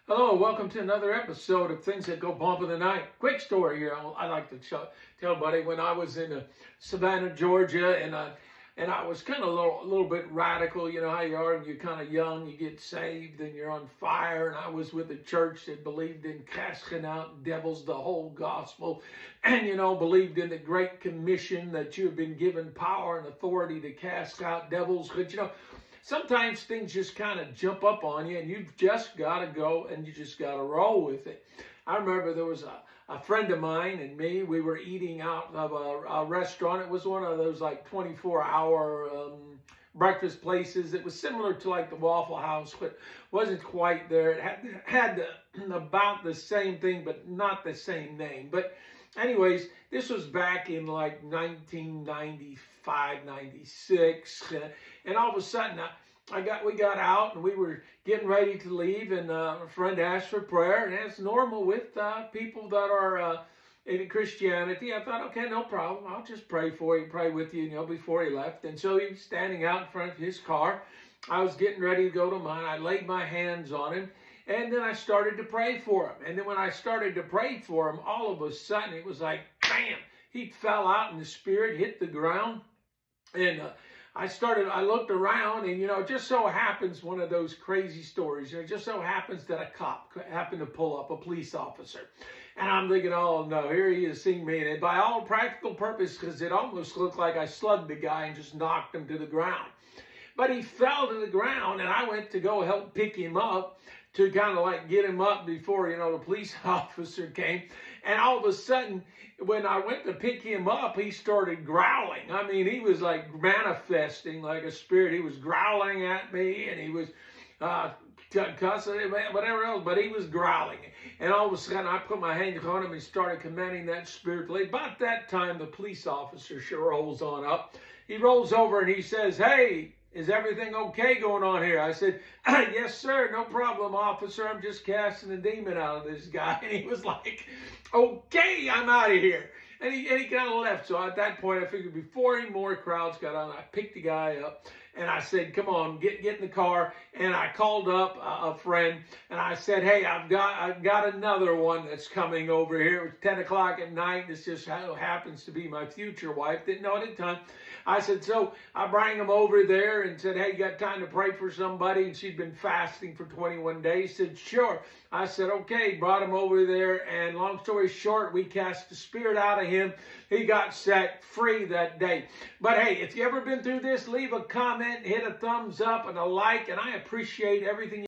Hello, welcome to another episode of Things That Go Bump in the Night. Quick story here. I like to tell buddy when I was in Savannah, Georgia, and I was kind of a little bit radical. You know how you are, and you're kind of young, you get saved, and you're on fire. And I was with a church that believed in casting out devils, the whole gospel, and believed in the Great Commission that you have been given power and authority to cast out devils. But sometimes things just kind of jump up on you, and you've just got to go and you just got to roll with it. I remember there was a friend of mine and me. We were eating out of a restaurant. It was one of those like 24-hour breakfast places. It was similar to like the Waffle House, but wasn't quite there. It had about the same thing, but not the same name. But anyways, this was back in like 1995, 96, and all of a sudden we got out and we were getting ready to leave, and a friend asked for prayer, and as normal with people that are in Christianity, I thought, okay, no problem. I'll just pray for you, pray with you, before he left. And so he was standing out in front of his car. I was getting ready to go to mine. I laid my hands on him, and then I started to pray for him. And then when I started to pray for him, all of a sudden it was like, bam, he fell out in the spirit, hit the ground. And I looked around, and, it just so happens, one of those crazy stories, it just so happens that a cop happened to pull up, a police officer. And I'm thinking, oh no, here he is seeing me. And by all practical purposes, because it almost looked like I slugged the guy and just knocked him to the ground. But he fell to the ground, and I went to go help pick him up to kind of like get him up before, the police officer came. And all of a sudden, when I went to pick him up, he started growling. I mean, he was like manifesting like a spirit. He was growling at me, and he was cussing, whatever else, but he was growling. And all of a sudden, I put my hands on him and started commanding that spirit to leave. About that time, the police officer rolls on up. He rolls over and he says, "Hey, is everything okay going on here?" I said, "Yes, sir, no problem, officer. I'm just casting a demon out of this guy." And he was like, "Okay, I'm out of here." And he kind of left. So at that point, I figured before any more crowds got on, I picked the guy up and I said, "Come on, get in the car." And I called up a friend and I said, "Hey, I've got another one that's coming over here. It was 10 o'clock at night. This just happens to be my future wife." Didn't know at the time. I said, so I bring him over there and said, "Hey, you got time to pray for somebody?" And she'd been fasting for 21 days. Said, "Sure." I said, okay, brought him over there. And long story short, we cast the spirit out of him. He got set free that day. But hey, if you ever been through this, leave a comment, hit a thumbs up and a like. And I appreciate everything